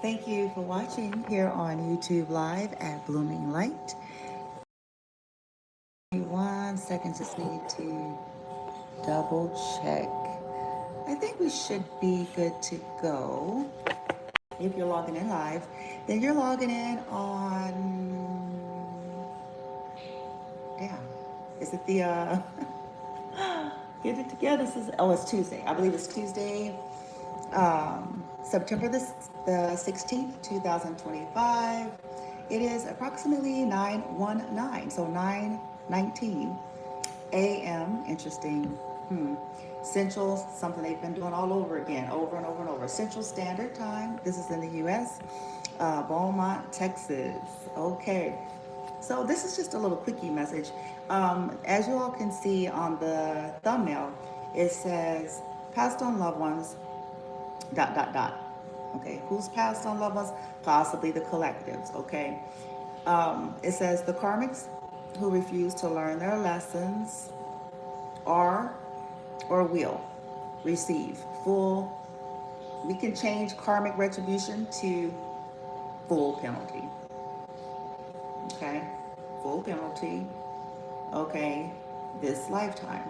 Thank you for watching here on YouTube Live at Blooming Light. 1 second, just need to double check. I think we should be good to go. If you're logging in live, then you're logging in on, damn, is it the, get it together, it's Tuesday. I believe it's Tuesday, September the 16th, 2025. It is approximately 9:19, so 9:19 a.m. Interesting. Central, something they've been doing all over again, over and over and over. Central Standard Time. This is in the U.S. Beaumont, Texas. Okay. So this is just a little quickie message. As you all can see on the thumbnail, it says passed on loved ones, ... Okay, who's passed on loved ones? Possibly the collectives, okay? It says the karmics who refuse to learn their lessons are or will receive full, we can change karmic retribution to full penalty, okay? Full penalty, okay, this lifetime.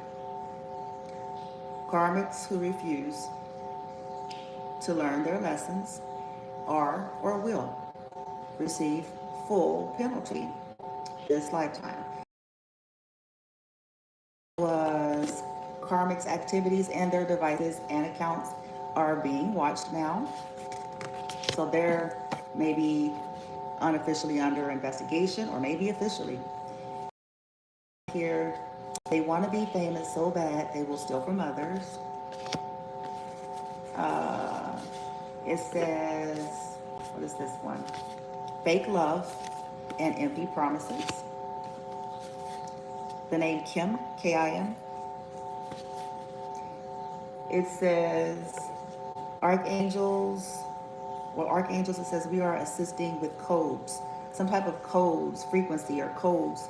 Karmics who refuse to learn their lessons are or will receive full penalty this lifetime. Was karmics activities and their devices and accounts are being watched now. So they're maybe unofficially under investigation or maybe officially. Here, they want to be famous so bad they will steal from others. It says, what is this one? Fake love and empty promises. The name Kim, K-I-M. It says archangels, it says we are assisting with codes, some type of codes, frequency or codes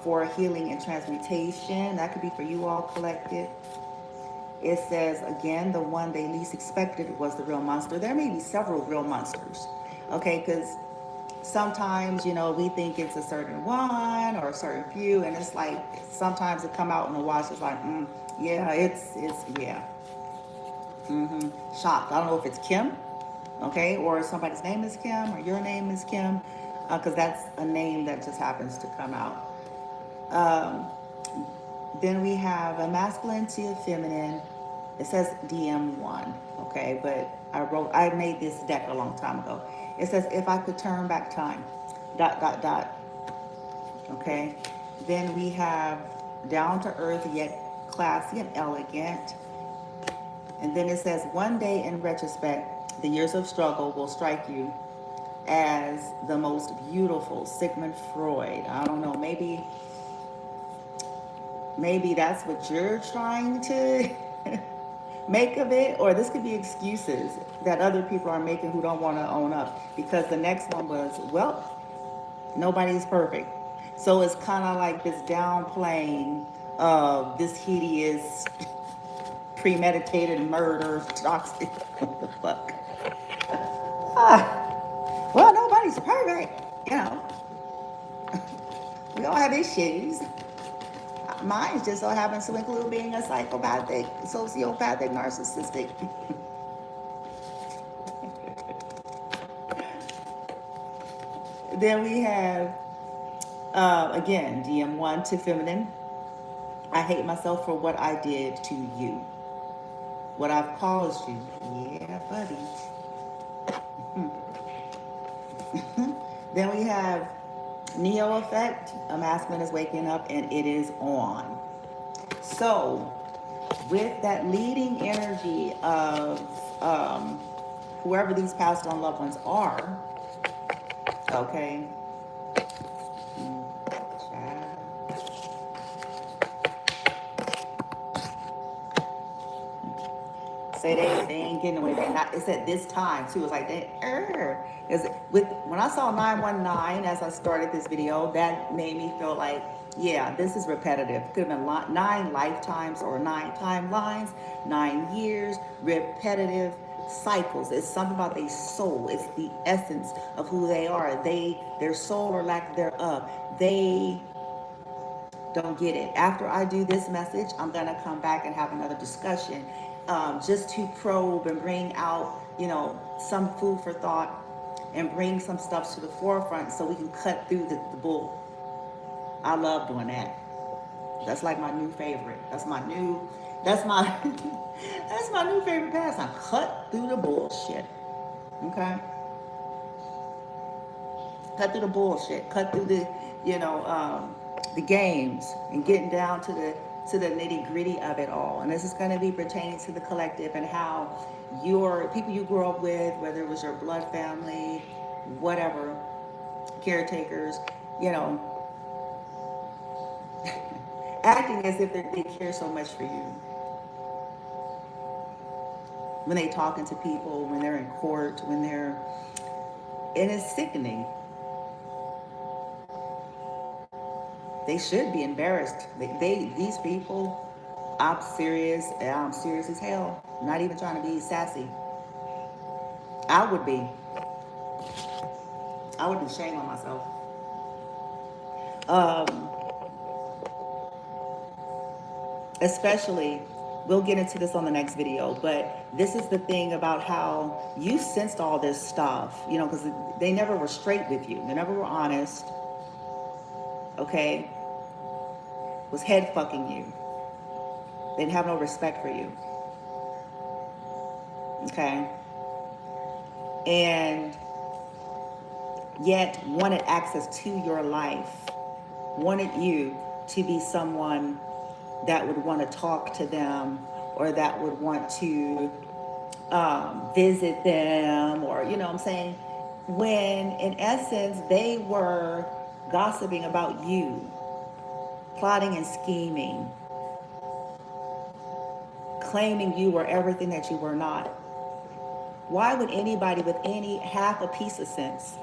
for healing and transmutation. That could be for you all collected. It says, again, the one they least expected was the real monster. There may be several real monsters, okay? Because sometimes, you know, we think it's a certain one or a certain few, and it's like sometimes it come out in the wash. It's like, yeah, yeah. Shocked. I don't know if it's Kim, okay, or somebody's name is Kim or your name is Kim, because that's a name that just happens to come out. Then we have a masculine to a feminine. It says DM1, okay, but I made this deck a long time ago. It says, if I could turn back time, ... Okay. Then we have down to earth yet classy and elegant. And then it says, one day in retrospect, the years of struggle will strike you as the most beautiful. Sigmund Freud. I don't know, maybe that's what you're trying to make of it, or this could be excuses that other people are making who don't want to own up, because the next one was, well, nobody's perfect. So it's kind of like this downplaying of this hideous premeditated murder, toxic, what the fuck. Well, nobody's perfect, you know. We all have issues. Mine just so happens to include being a psychopathic, sociopathic, narcissistic. Then we have, again, DM1 to feminine. I hate myself for what I did to you. What I've caused you. Yeah, buddy. Then we have Neo effect. A masculine is waking up and it is on. So with that leading energy of whoever these passed on loved ones are, okay. Say they ain't getting away with it. It's at this time too. It's like when I saw 919 as I started this video, that made me feel like, yeah, this is repetitive. Could have been 9 lifetimes or 9 timelines, 9 years, repetitive. cycles. It's something about their soul. It's the essence of who they are. Their soul or lack thereof. They don't get it. After I do this message, I'm gonna come back and have another discussion, just to probe and bring out, some food for thought, and bring some stuff to the forefront so we can cut through the bull. I love doing that. That's like my new favorite. That's my that's my new favorite pastime. Cut through the bullshit. Okay? Cut through the bullshit. Cut through the games, and getting down to the nitty gritty of it all. And this is going to be pertaining to the collective, and how your people you grew up with, whether it was your blood family, whatever, caretakers, you know, acting as if they care so much for you. When they talking to people, when they're in court, and it's sickening. They should be embarrassed. These people, I'm serious as hell. I'm not even trying to be sassy. I would be shame on myself. Especially, we'll get into this on the next video, but this is the thing about how you sensed all this stuff, because they never were straight with you. They never were honest. Okay? Was head fucking you. They didn't have no respect for you. Okay? And yet wanted access to your life, wanted you to be someone that would want to talk to them, or that would want to visit them, or, what I'm saying, when in essence they were gossiping about you, plotting and scheming, claiming you were everything that you were not. Why would anybody with any half a piece of sense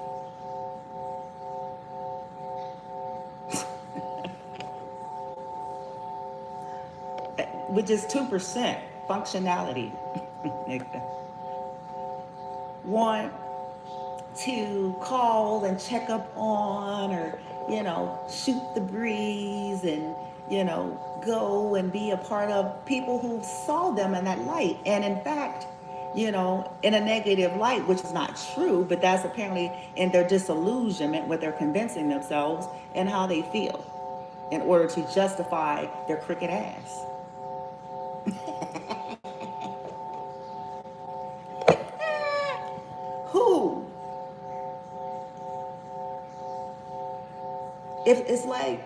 with just 2% functionality want to call and check up on, or shoot the breeze, and go and be a part of people who saw them in that light, and in fact, in a negative light, which is not true, but that's apparently in their disillusionment, what they're convincing themselves and how they feel, in order to justify their crooked ass. Who? If it's like,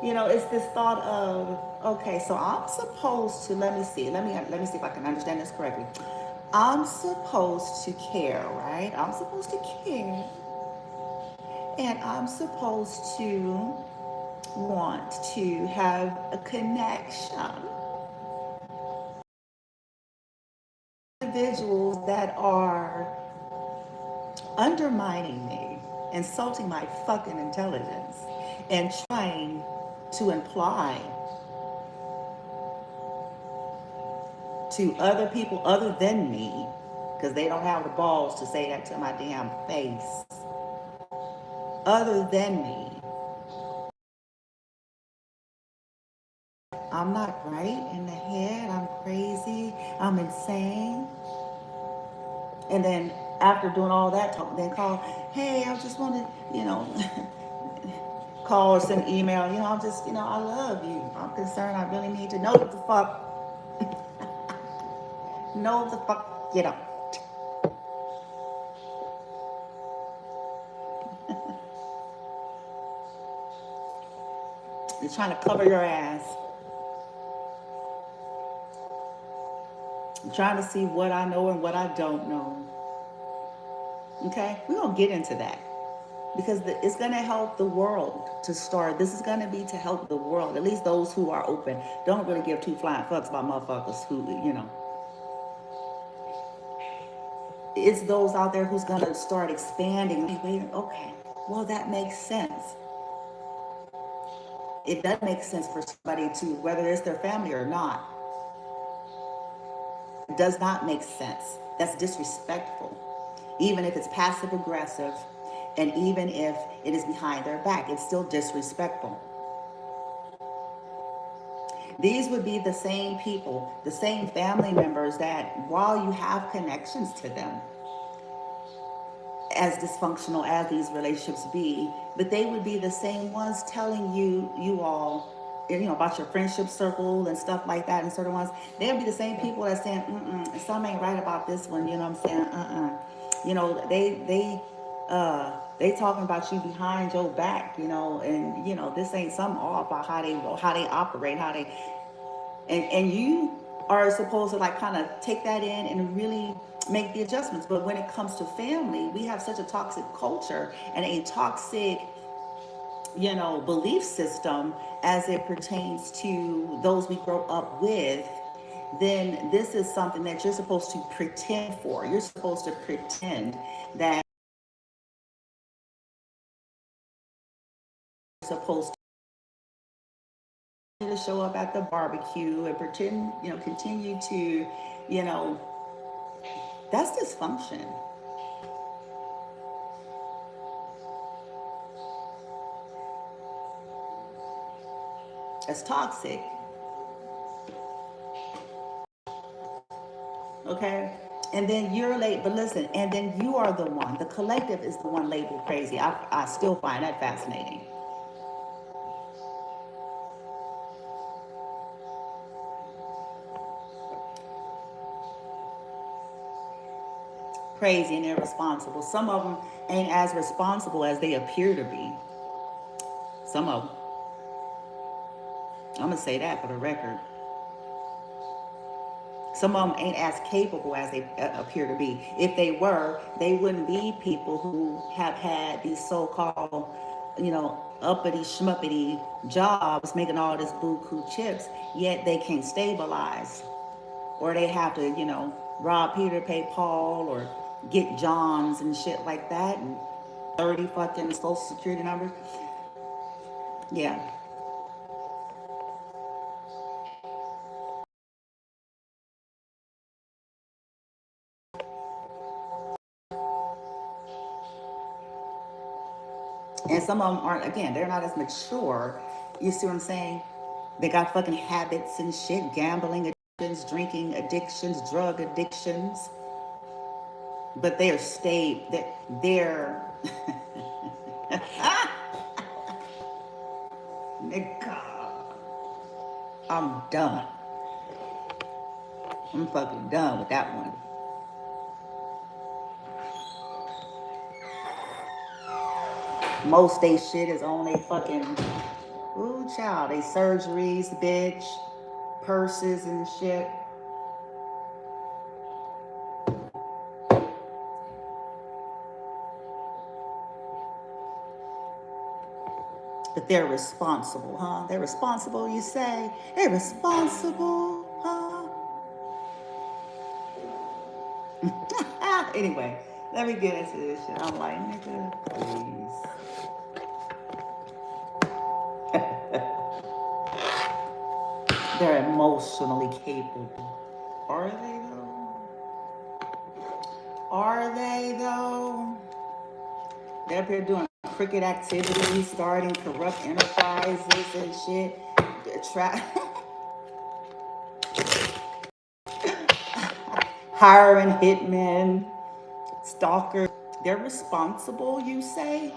it's this thought of, okay, so I'm supposed to, let me see if I can understand this correctly. I'm supposed to care, right? I'm supposed to care. And I'm supposed to want to have a connection. Individuals that are undermining me, insulting my fucking intelligence, and trying to imply to other people other than me, because they don't have the balls to say that to my damn face, other than me, I'm not right in the head, I'm crazy, I'm insane. And then after doing all that talk, then call, hey, I just wanted, call or send an email, I'm just, I love you. I'm concerned. I really need to know what the fuck. Know the fuck, get up. You're trying to cover your ass. I'm trying to see what I know and what I don't know. Okay? We're going to get into that. Because it's going to help the world to start. This is going to be to help the world. At least those who are open. Don't really give two flying fucks about motherfuckers who, It's those out there who's going to start expanding. Wait, okay. Well, that makes sense. It does make sense for somebody to, whether it's their family or not. It does not make sense. That's disrespectful. Even if it's passive aggressive, and even if it is behind their back, it's still disrespectful. These would be the same people, the same family members that, while you have connections to them, as dysfunctional as these relationships be, but they would be the same ones telling you all, about your friendship circle and stuff like that, and certain ones, they'll be the same people that saying, something ain't right about this one, you know what I'm saying? They talking about you behind your back, and this ain't something off about how they operate, and you are supposed to like kind of take that in and really make the adjustments. But when it comes to family, we have such a toxic culture and a toxic belief system as it pertains to those we grow up with. Then this is something that you're supposed to pretend for. You're supposed to pretend that you're supposed to show up at the barbecue and pretend, continue to, you know that's dysfunction. It's toxic. Okay. And then you're late, but listen, and then you are the collective is the one labeled crazy. I still find that fascinating. Crazy and irresponsible. Some of them ain't as responsible as they appear to be. Some of them. I'm going to say that for the record. Some of them ain't as capable as they appear to be. If they were, they wouldn't be people who have had these so-called, uppity schmuppity jobs making all this buku chips, yet they can't stabilize. Or they have to, rob Peter to pay Paul, or get Johns and shit like that, and 30 fucking social security numbers. Yeah. And some of them aren't, again, they're not as mature. You see what I'm saying? They got fucking habits and shit, gambling addictions, drinking addictions, drug addictions. But they're stable. They're nigga, I'm done. I'm fucking done with that one. Most they shit is on they fucking, ooh child, they surgeries, bitch, purses and shit. But they're responsible, huh? They're responsible, you say? They're responsible, huh? Anyway, let me get into this shit. I'm like, nigga, please. They're emotionally capable. Are they though? Are they though? They're up here doing cricket activities, starting corrupt enterprises and shit. Hiring hitmen, stalkers. They're responsible, you say?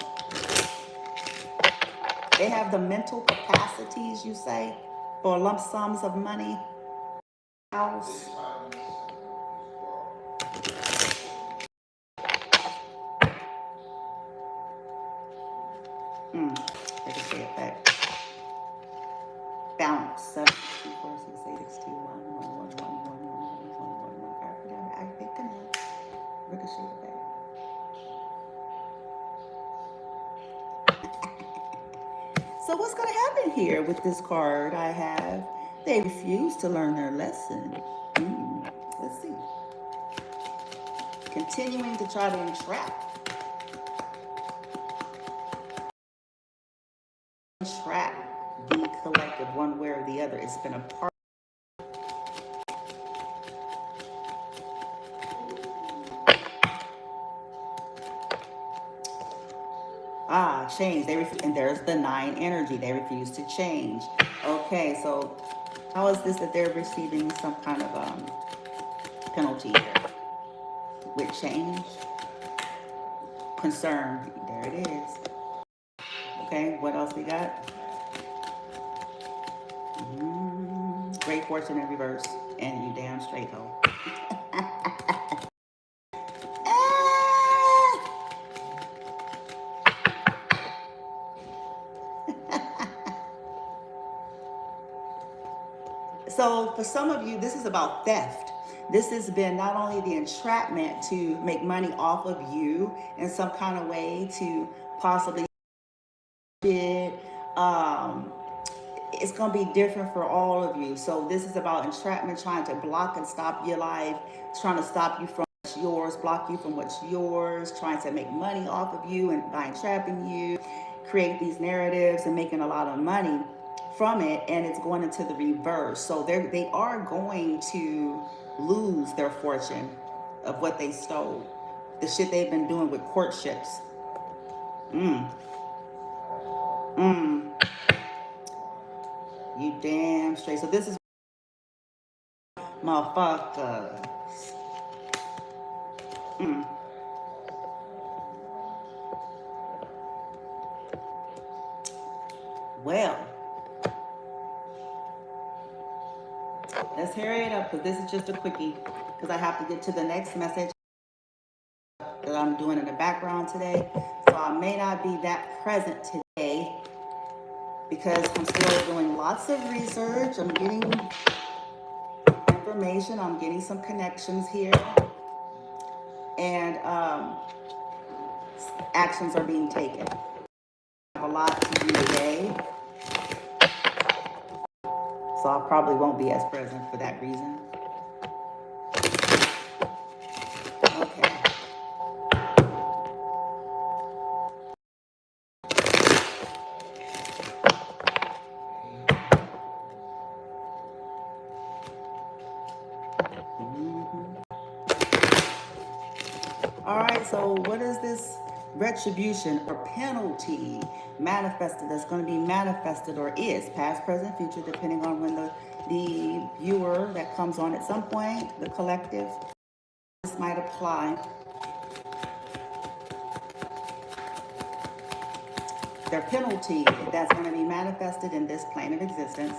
They have the mental capacities, you say, for lump sums of money. House. They can say it back. Balance. 7, 2, 4, 6, 8, 6, 2, 1, 1, 1, 1, 1, 1, 1, 1, 1, 1. I think ricochet it back. So what's going to happen here with this card I have? They refuse to learn their lesson. Let's see. Continuing to try to entrap the collective one way or the other. It's been a part. change. And there's the 9 energy. They refuse to change. Okay, so how is this that they're receiving some kind of penalty here with change? Concern. There it is. Okay, what else we got? Great fortune in reverse. And you damn straight ho. So for some of you, this is about theft. This has been not only the entrapment to make money off of you in some kind of way to possibly it's going to be different for all of you. So this is about entrapment, trying to block and stop your life, trying to stop you from what's yours, block you from what's yours, trying to make money off of you and by entrapping you, create these narratives and making a lot of money from it, and it's going into the reverse. So they are going to lose their fortune of what they stole, the shit they've been doing with courtships. You damn straight. So this is motherfucker. Well, let's hurry it up because this is just a quickie, because I have to get to the next message that I'm doing in the background today. So I may not be that present today because I'm still doing lots of research. I'm getting information. I'm getting some connections here. And actions are being taken. I have a lot to do today. So I probably won't be as present for that reason. Okay. All right, so what is this retribution or penalty manifested that's going to be manifested, or is past, present, future, depending on when the viewer that comes on at some point, the collective, this might apply. Their penalty that's going to be manifested in this plane of existence,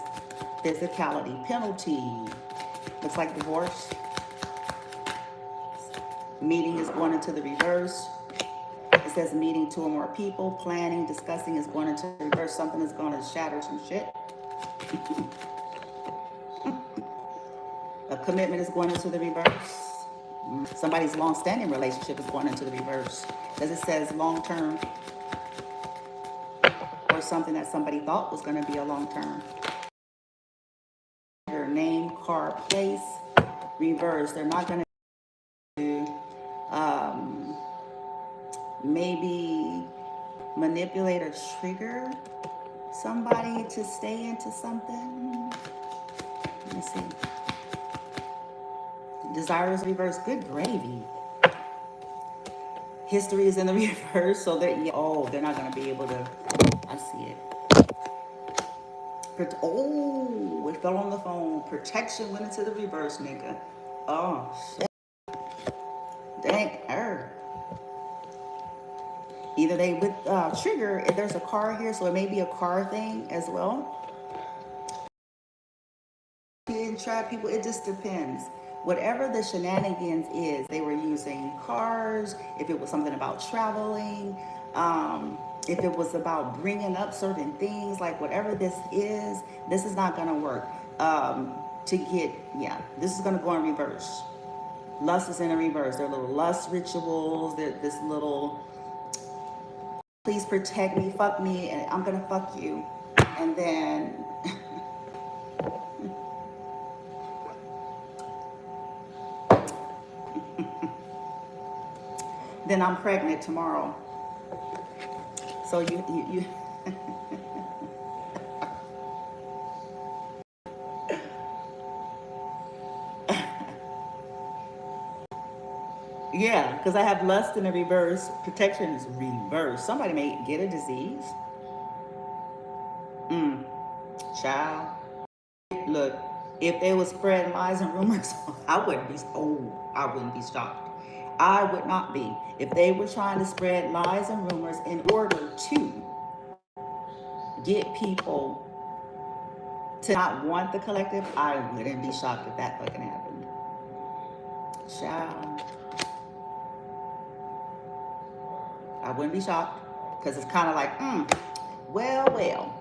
physicality, penalty, looks like divorce. Meeting is going into the reverse. It says meeting 2 or more people, planning, discussing is going into the reverse. Something is going to shatter some shit. A commitment is going into the reverse. Somebody's long-standing relationship is going into the reverse. Because it says long-term, or something that somebody thought was going to be a long-term. Your name, car, place, reverse. They're not going to maybe manipulate or trigger somebody to stay into something. Let me see. Desires reverse. Good gravy. History is in the reverse, so they're not going to be able to. I see it. Oh, it fell on the phone. Protection went into the reverse, nigga. Oh shit. Dang her. Either they would trigger, if there's a car here, so it may be a car thing as well. Entrap people, it just depends. Whatever the shenanigans is, they were using cars, if it was something about traveling, if it was about bringing up certain things, like whatever this is not going to work. This is going to go in reverse. Lust is in a reverse. There are little lust rituals, this little, please protect me, fuck me, and I'm going to fuck you. And then then I'm pregnant tomorrow. So you Yeah, because I have lust in the reverse. Protection is reverse. Somebody may get a disease. Child. Look, if they were spreading lies and rumors, I wouldn't be shocked. I would not be. If they were trying to spread lies and rumors in order to get people to not want the collective, I wouldn't be shocked if that fucking happened. Child. I wouldn't be shocked because it's kind of like, well.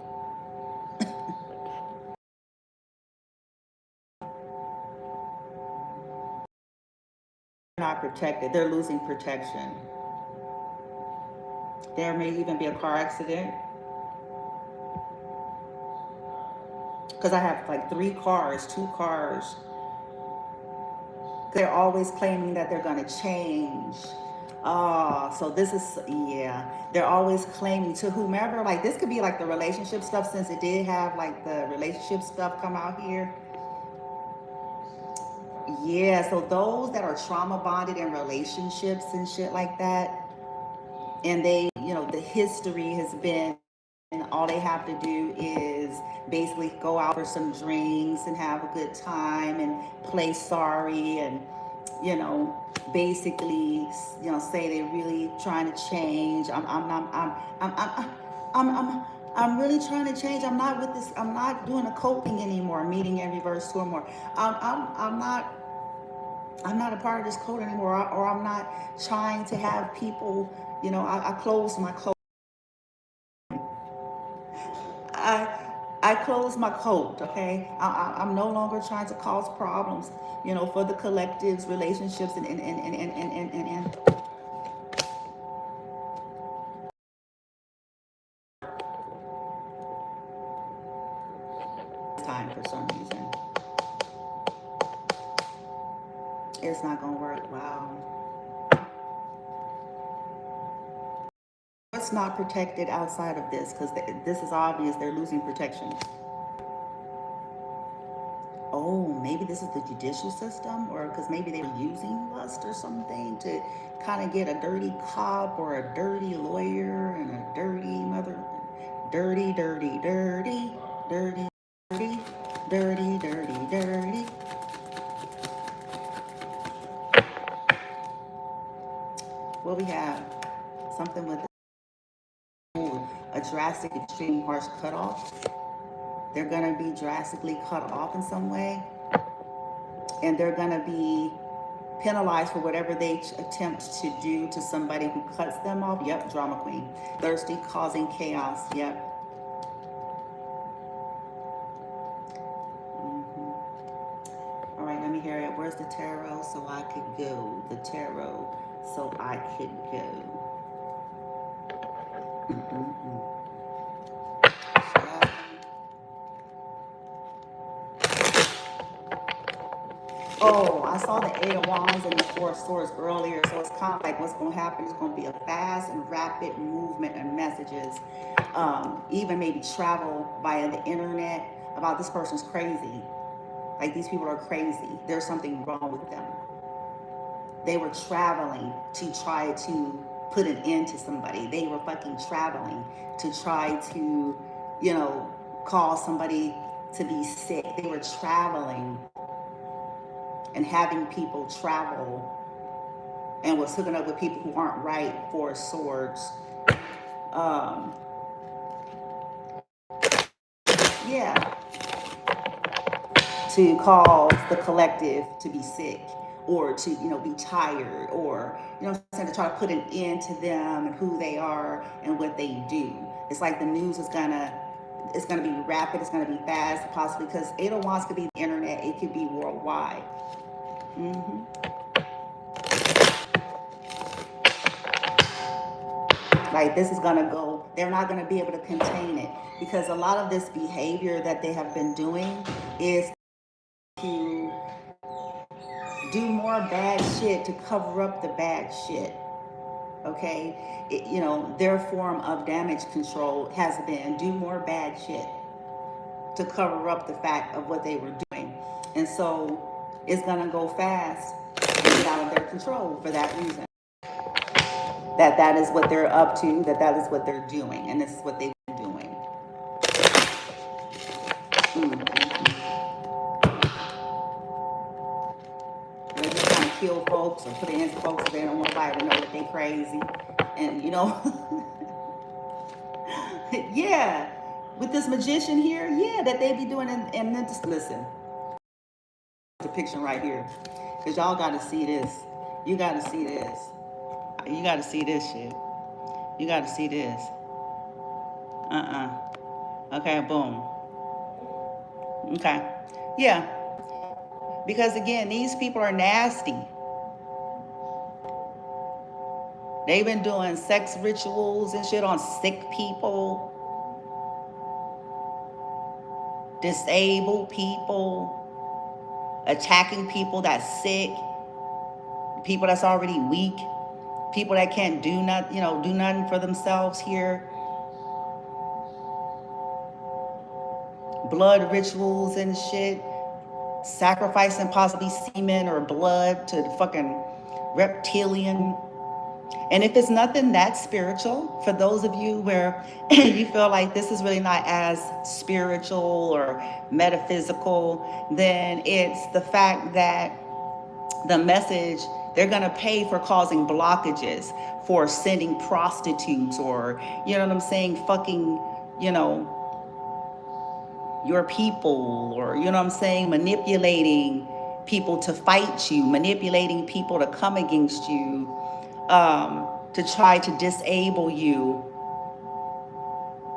Not protected. They're losing protection. There may even be a car accident. Because I have like 3 cars, 2 cars. They're always claiming that they're going to change. So this is, yeah. They're always claiming to whomever, like this could be like the relationship stuff, since it did have like the relationship stuff come out here. Yeah, so those that are trauma bonded in relationships and shit like that, and they, the history has been, and all they have to do is basically go out for some drinks and have a good time and play sorry and, basically, say they're really trying to change. I'm really trying to change. I'm not with this. I'm not doing a coping anymore. Meeting in reverse to or more. I'm not. I'm not a part of this code anymore, or I'm not trying to have people. I close my code. I I close my code, okay? I'm no longer trying to cause problems, for the collectives, relationships, and time for some reason. It's not gonna work. Wow. What's not protected outside of this? Because this is obvious. They're losing protection. Oh, maybe this is the judicial system, or because maybe they were using lust or something to kind of get a dirty cop or a dirty lawyer and a dirty mother. Dirty, dirty, dirty, dirty, dirty, dirty, dirty, dirty. What we have? Something with a drastic, extreme, harsh cutoff. They're going to be drastically cut off in some way, and they're going to be penalized for whatever they attempt to do to somebody who cuts them off. Yep, drama queen. Thirsty, causing chaos. Yep. All right, let me hear it. Where's the tarot so I could go? The tarot so I could go. Oh, I saw the 8 of Wands and the 4 of Swords earlier, so it's kind of like what's going to happen is going to be a fast and rapid movement and messages, even maybe travel via the internet about this person's crazy. Like, these people are crazy. There's something wrong with them. They were traveling to try to put an end to somebody. They were fucking traveling to try to, cause somebody to be sick. They were traveling and having people travel, and was hooking up with people who aren't right. 4 of Swords. Yeah. To cause the collective to be sick, or to, be tired, or, to try to put an end to them and who they are and what they do. It's like the news is it's gonna be rapid, it's gonna be fast, possibly, because 8 of Wands could be the internet, it could be worldwide. Like, this is gonna go, they're not gonna be able to contain it, because a lot of this behavior that they have been doing is to do more bad shit to cover up the bad shit. Okay? Their form of damage control has been do more bad shit to cover up the fact of what they were doing. And so it's gonna go fast. and get out of their control for that reason. That is what they're up to, that is what they're doing, and this is what they've been doing. They're just trying to kill folks or put it into folks so they don't want nobody to know that they crazy. And you know, yeah, with this magician here, yeah, that they be doing, and then just listen. Depiction right here, because y'all got to see this. You got to see this. You got to see this shit. You got to see this. Okay, boom. Okay. Yeah. Because again, these people are nasty. They've been doing sex rituals and shit on sick people, disabled people, attacking people that's sick, people that's already weak, people that can't do nothing, do nothing for themselves here. Blood rituals and shit, sacrificing possibly semen or blood to the fucking reptilian. And if it's nothing that spiritual, for those of you where you feel like this is really not as spiritual or metaphysical, then it's the fact that the message, they're going to pay for causing blockages, for sending prostitutes, or, you know what I'm saying, fucking, your people, or, you know what I'm saying, manipulating people to fight you, manipulating people to come against you, to try to disable you.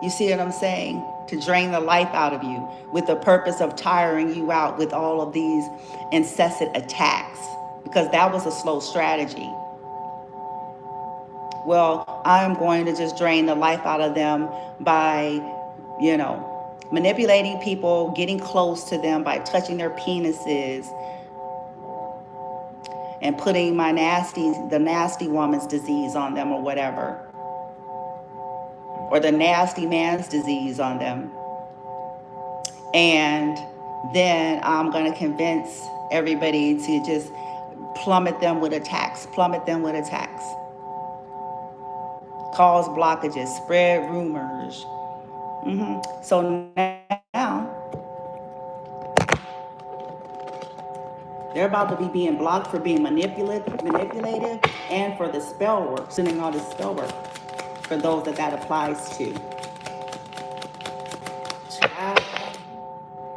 You see what I'm saying? To drain the life out of you with the purpose of tiring you out with all of these incessant attacks, because that was a slow strategy. Well, I'm going to just drain the life out of them by, manipulating people, getting close to them by touching their penises, and putting the nasty woman's disease on them, or whatever, or the nasty man's disease on them. And then I'm going to convince everybody to just plummet them with attacks, cause blockages, spread rumors. So now they're about to be being blocked for being manipulative, and for the spell work, sending all this spell work for those that applies to. Child.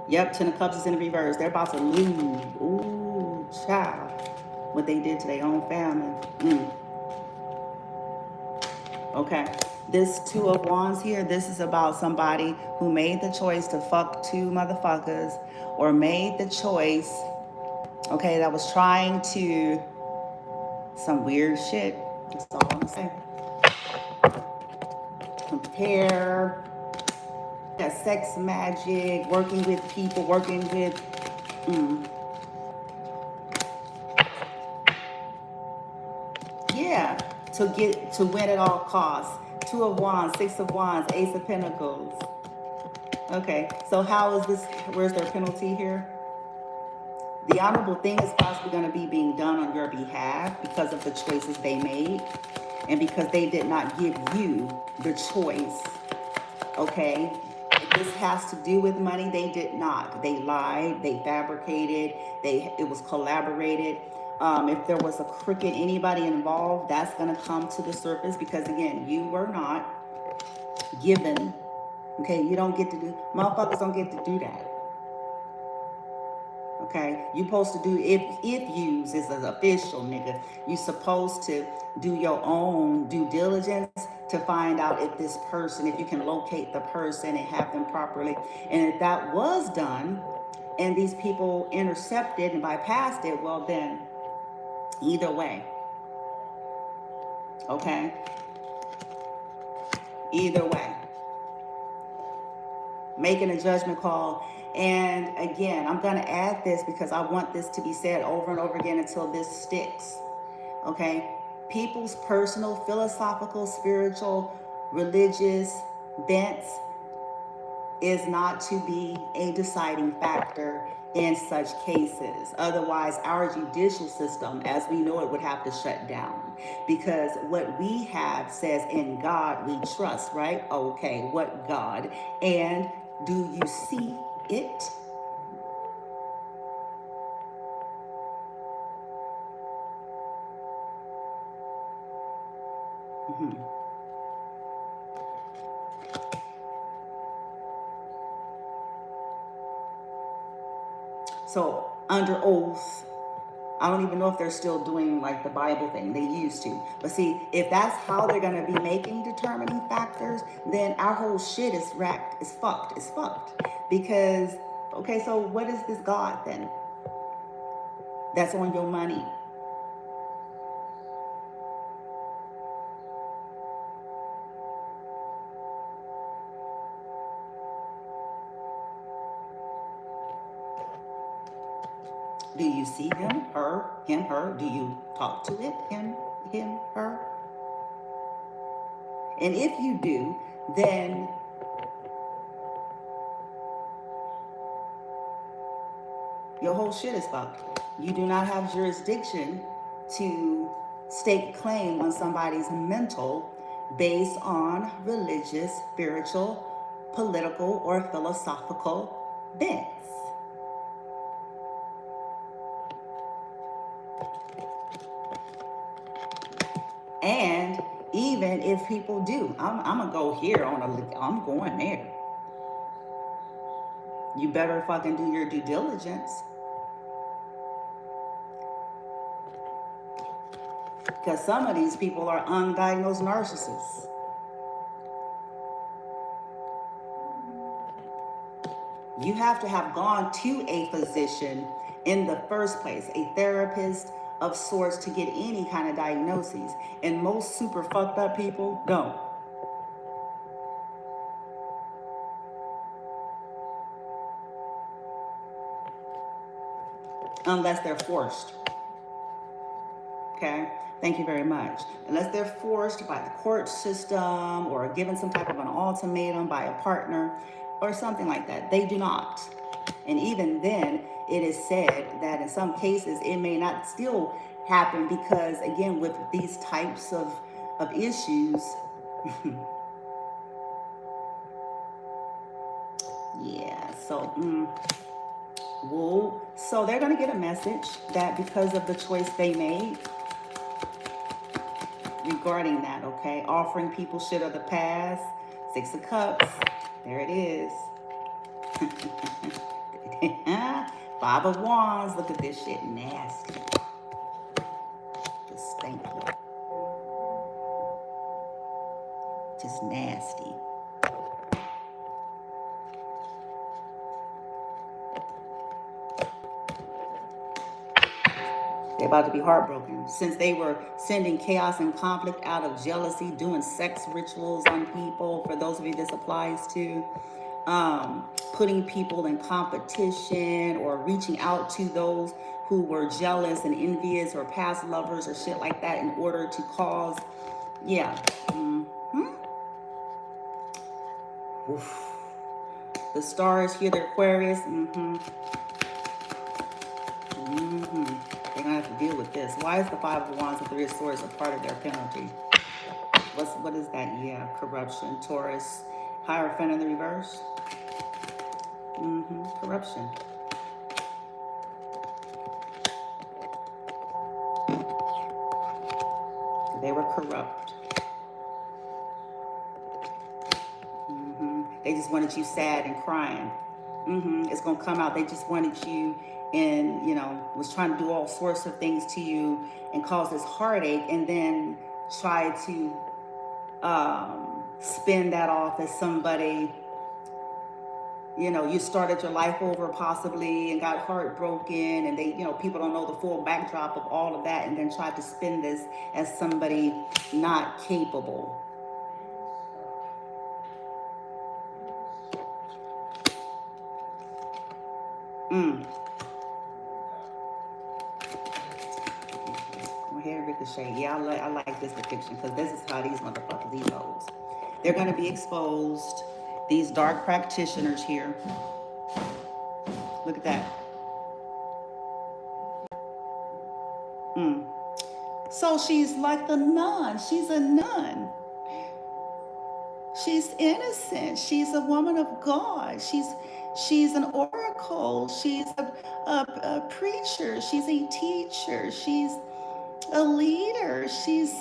Yep, 10 of Cups is in reverse. They're about to lose. Ooh, child. What they did to their own family. Okay. This Two of Wands here, this is about somebody who made the choice to fuck two motherfuckers, or made the choice, okay, that was trying to, some weird shit. That's all I'm saying. Compare, sex magic, working with people, working with, yeah, to win at all costs. Two of Wands, Six of Wands, Ace of Pentacles. Okay, so how is this, where's their penalty here? The honorable thing is possibly going to be being done on your behalf because of the choices they made, and because they did not give you the choice, okay? If this has to do with money, they did not. They lied, they fabricated, it was collaborated. If there was a crooked anybody involved, that's going to come to the surface, because again, you were not given, okay? You don't get to do, motherfuckers don't get to do that. Okay, you supposed to do, if use is an official, nigga, you supposed to do your own due diligence to find out if this person, if you can locate the person and have them properly. And if that was done and these people intercepted and bypassed it, well then, either way, okay, either way, making a judgment call. And again, I'm going to add this because I want this to be said over and over again until this sticks. Okay? People's personal, philosophical, spiritual, religious bents is not to be a deciding factor in such cases. Otherwise, our judicial system, as we know it, would have to shut down. Because what we have says, in God we trust, right? Okay, what God? And do you see it? Mhm. So, under oath, I don't even know if they're still doing like the Bible thing. They used to. But see, if that's how they're going to be making determining factors, then our whole shit is wrecked. It's fucked. It's fucked. Because, okay, so what is this God then that's on your money? Do you see him, her, him, her? Do you talk to it, him, her? And if you do, then your whole shit is fucked. You do not have jurisdiction to stake claim on somebody's mental based on religious, spiritual, political, or philosophical bents. And even if people do, I'm gonna go here I'm going there. You better fucking do your due diligence. Because some of these people are undiagnosed narcissists. You have to have gone to a physician in the first place, a therapist of sorts, to get any kind of diagnoses. And most super fucked up people don't. Unless they're forced. Okay? Thank you very much. Unless they're forced by the court system or given some type of an ultimatum by a partner or something like that, they do not. And even then, it is said that in some cases it may not still happen because, again, with these types of issues, yeah, so, whoa. So they're going to get a message that because of the choice they made regarding that, okay? Offering people shit of the past, 6 of Cups, there it is. 5 of Wands, look at this shit, nasty. Just stinky. Just nasty. They're about to be heartbroken since they were sending chaos and conflict out of jealousy, doing sex rituals on people, for those of you this applies to, putting people in competition or reaching out to those who were jealous and envious or past lovers or shit like that in order to cause, yeah. Oof. The stars here, the Aquarius, They're gonna have to deal with this. Why is the 5 of Wands and 3 of Swords a part of their penalty? What is that? Yeah, corruption. Taurus, Hierophant in the reverse. Corruption. They were corrupt. They just wanted you sad and crying. It's gonna come out. They just wanted you, and was trying to do all sorts of things to you and cause this heartache, and then try to spin that off as somebody, you started your life over possibly and got heartbroken, and they, people don't know the full backdrop of all of that, and then tried to spin this as somebody not capable. Go ahead, Ricochet. Yeah, I like this depiction because this is how these motherfuckers, these hoes. They're going to be exposed, These dark practitioners here. Look at that. So she's like the nun. She's a nun. She's innocent. She's a woman of God. She's an oracle. She's a preacher. She's a teacher. She's a leader. She's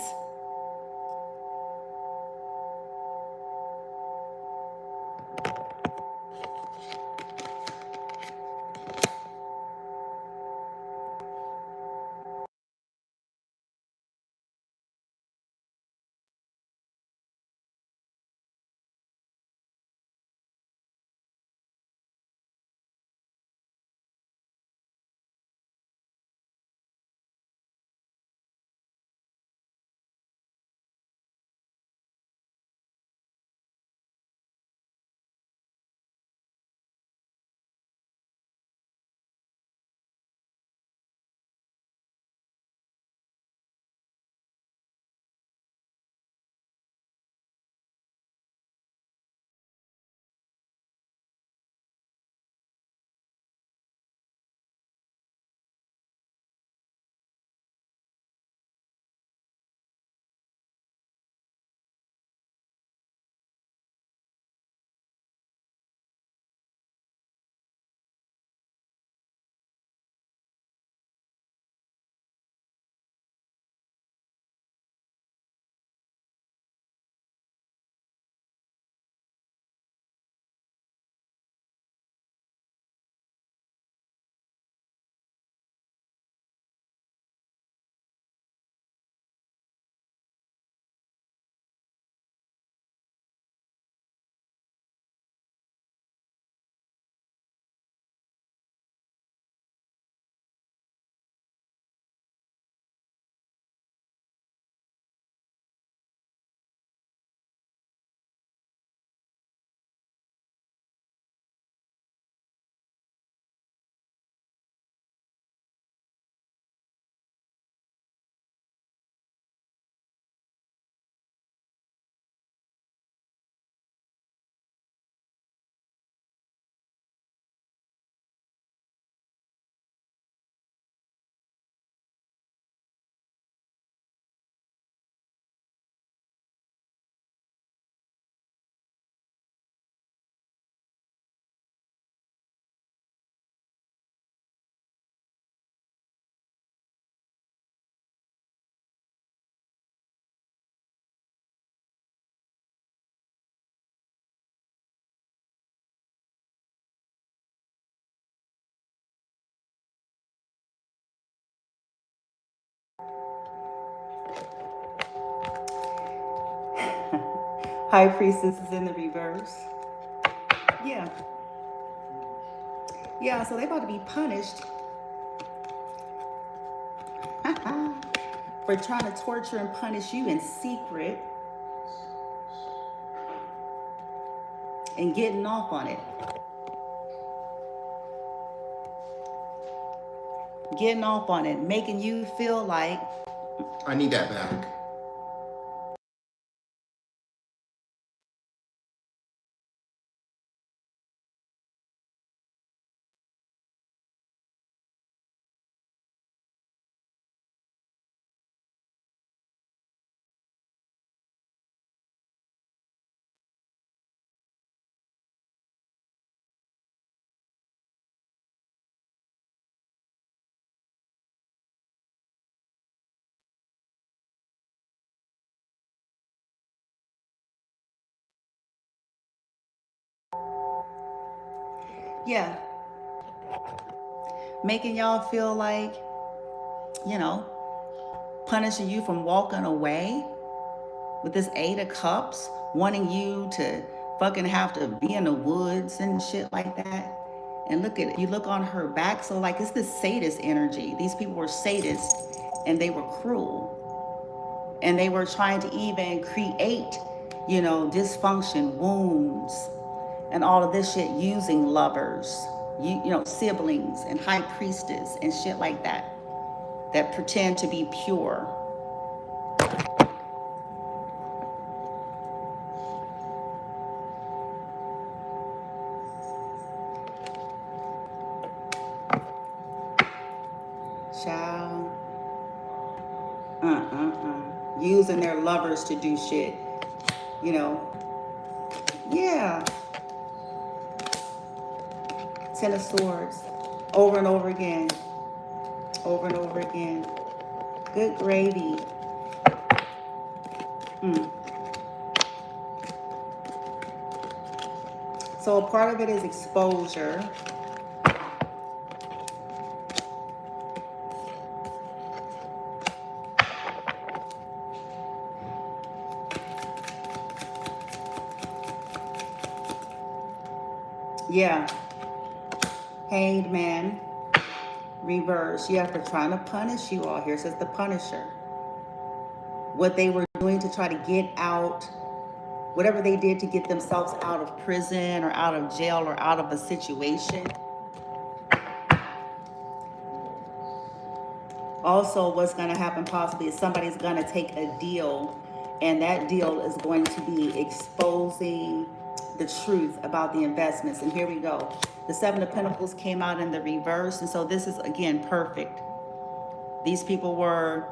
High Priestess is in the reverse. Yeah. Yeah, so they're about to be punished for trying to torture and punish you in secret and getting off on it. Getting off on it, making you feel like I need that back. yeah, making y'all feel like, you know, punishing you from walking away with this 8 of Cups, wanting you to fucking have to be in the woods and shit like that. And look at it, you look on her back, so like it's this sadist energy. These people were sadists and they were cruel. And they were trying to even create, dysfunction, wounds, and all of this shit using lovers, siblings and high priestess and shit like that pretend to be pure. Child. Using their lovers to do shit. You know. Yeah. Ten of Swords. Over and over again. Over and over again. Good gravy. So a part of it is exposure. Yeah. Hanged Man. Reverse. Yeah, for trying to punish you all. Here says the Punisher. What they were doing to try to get out, whatever they did to get themselves out of prison or out of jail or out of a situation. Also, what's going to happen possibly is somebody's going to take a deal, and that deal is going to be exposing the truth about the investments. And here we go. The Seven of Pentacles came out in the reverse, and so this is, again, perfect. These people were,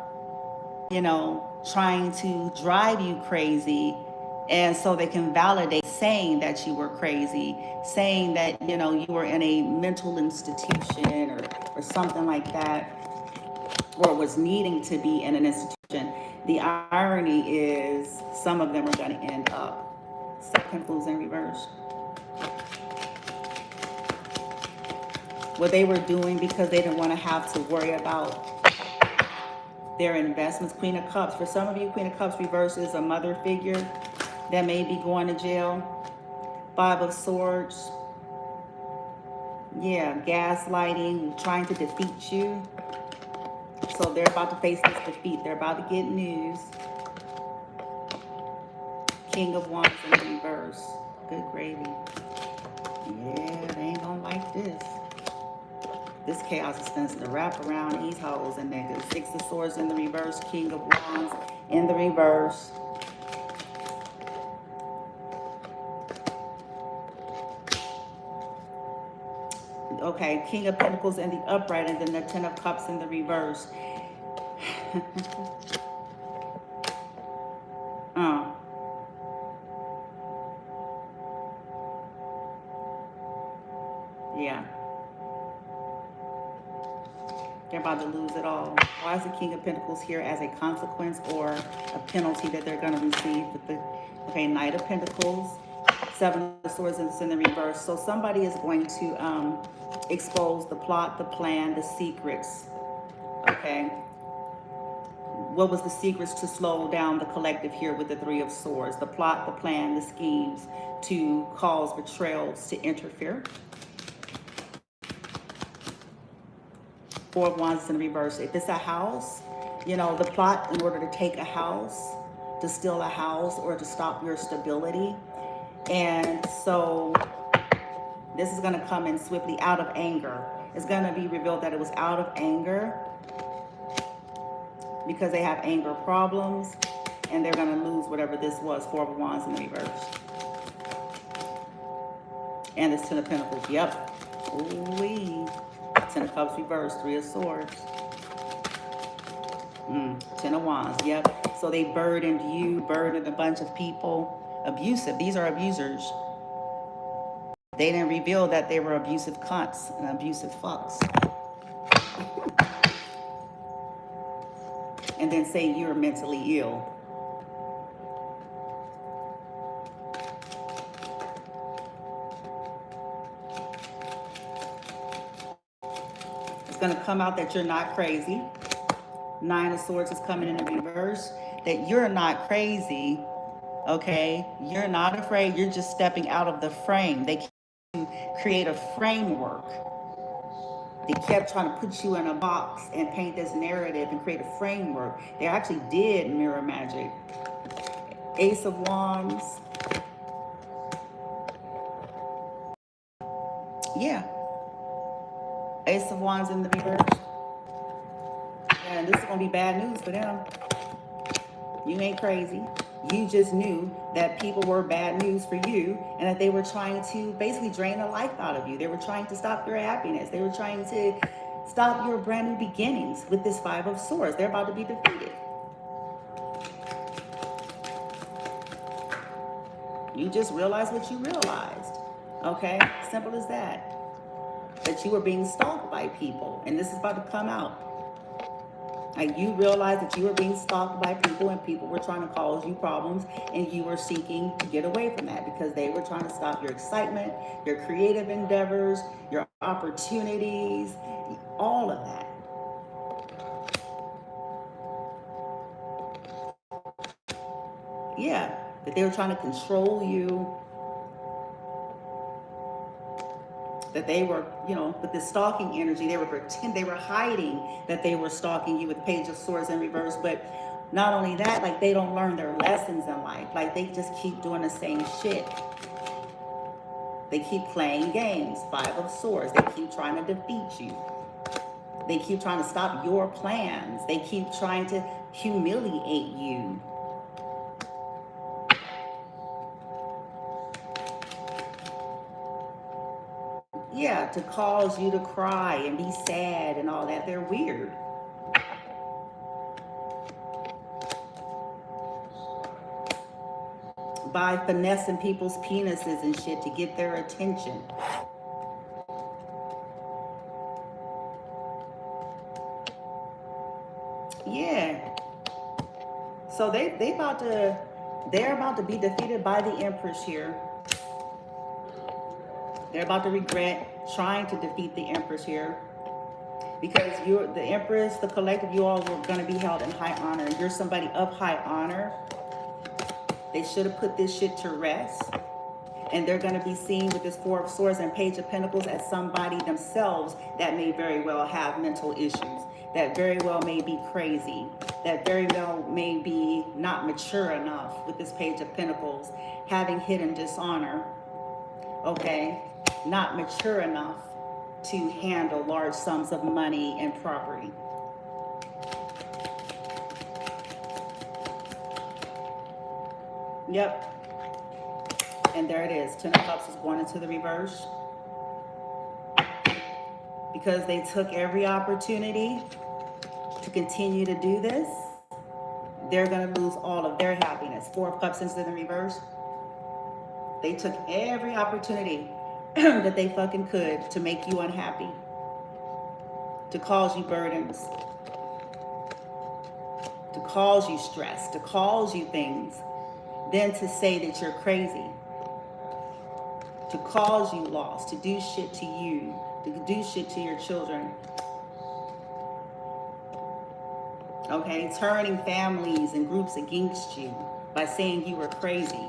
you know, trying to drive you crazy, and so they can validate saying that you were crazy, saying that, you know, you were in a mental institution or something like that, or was needing to be in an institution. The irony is some of them are going to end up. Second Pentacles in reverse. What they were doing because they didn't want to have to worry about their investments. Queen of Cups. For some of you, Queen of Cups reverse is a mother figure that may be going to jail. Five of Swords. Yeah, gaslighting, trying to defeat you. So they're about to face this defeat. They're about to get news. King of Wands in reverse. Good gravy. Yeah, they ain't gonna like this. This chaos is going to wrap around these hoes and niggas. Six of Swords in the reverse. King of Wands in the reverse. Okay, King of Pentacles in the upright, and then the Ten of Cups in the reverse. Yeah. They're about to lose it all. Why is the King of Pentacles here as a consequence or a penalty that they're going to receive with the, okay, Knight of Pentacles, Seven of Swords in the reverse. So somebody is going to expose the plot, the plan, the secrets. Okay. What was the secrets to slow down the collective here with the Three of Swords? The plot, the plan, the schemes to cause betrayals to interfere. Four of Wands in reverse. If it's a house, you know, the plot in order to take a house, to steal a house, or to stop your stability. And so this is going to come in swiftly out of anger. It's going to be revealed that it was out of anger because they have anger problems, and they're going to lose whatever this was. Four of Wands in the reverse. And this Ten of Pentacles. Yep. Ooh-wee. Ten of Cups reverse. Three of Swords. Ten of Wands. Yep. So they burdened you, burdened a bunch of people. Abusive. These are abusers. They didn't reveal that they were abusive cunts and abusive fucks. And then say you're mentally ill. It's going to come out that you're not crazy. Nine of Swords is coming in the reverse. That you're not crazy. Okay? You're not afraid. You're just stepping out of the frame. They can create a framework. They kept trying to put you in a box and paint this narrative and create a framework. They actually did mirror magic. Ace of Wands. Yeah. Ace of Wands in the reverse. And this is going to be bad news for them. You ain't crazy. You just knew that people were bad news for you and that they were trying to basically drain the life out of you. They were trying to stop your happiness. They were trying to stop your brand new beginnings with this Five of Swords. They're about to be defeated. You just realized what you realized. Okay? Simple as that. That you were being stalked by people. And this is about to come out. Like, you realized that you were being stalked by people and people were trying to cause you problems, and you were seeking to get away from that because they were trying to stop your excitement, your creative endeavors, your opportunities, all of that. Yeah, that they were trying to control you, that they were, with the stalking energy, they were hiding that they were stalking you with Page of Swords in reverse. But not only that, like, they don't learn their lessons in life. Like, they just keep doing the same shit. They keep playing games. Five of Swords. They keep trying to defeat you. They keep trying to stop your plans. They keep trying to humiliate you. Yeah, to cause you to cry and be sad and all that. They're weird. By finessing people's penises and shit to get their attention. Yeah. So they're about to be defeated by the Empress here. They're about to regret trying to defeat the Empress here. Because the Empress, the collective, you all were going to be held in high honor. You're somebody of high honor. They should have put this shit to rest. And they're going to be seen with this Four of Swords and Page of Pentacles as somebody themselves that may very well have mental issues, that very well may be crazy, that very well may be not mature enough with this Page of Pentacles, having hidden dishonor, okay, not mature enough to handle large sums of money and property. Yep. And there it is. Ten of Cups is going into the reverse. Because they took every opportunity to continue to do this, they're going to lose all of their happiness. Four of Cups into the reverse. They took every opportunity that they fucking could to make you unhappy, to cause you burdens, to cause you stress, to cause you things, then to say that you're crazy, to cause you loss, to do shit to you, to do shit to your children. Okay, turning families and groups against you by saying you were crazy.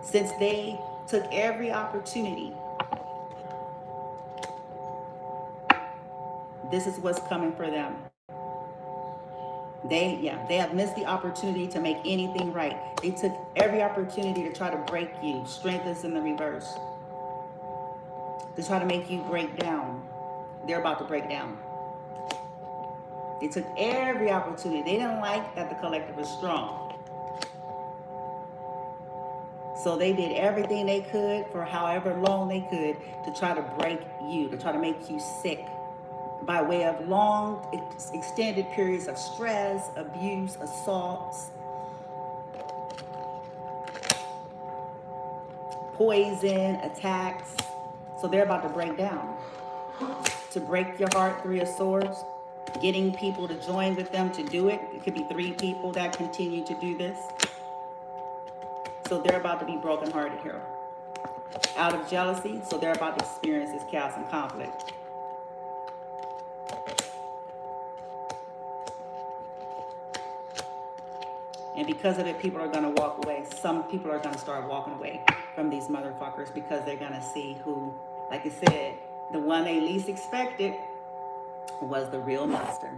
Since they took every opportunity, this is what's coming for them. They have missed the opportunity to make anything right. They took every opportunity to try to break you. Strength is in the reverse. To try to make you break down. They're about to break down. They took every opportunity. They didn't like that the collective was strong. So they did everything they could for however long they could to try to break you, to try to make you sick by way of long, extended periods of stress, abuse, assaults, poison, attacks. So they're about to break down. To break your heart, Three of Swords, getting people to join with them to do it. It could be 3 people that continue to do this. So they're about to be brokenhearted here. Out of jealousy, so they're about to experience this chaos and conflict. And because of it, people are going to walk away. Some people are going to start walking away from these motherfuckers because they're going to see who, like I said, the one they least expected was the real master.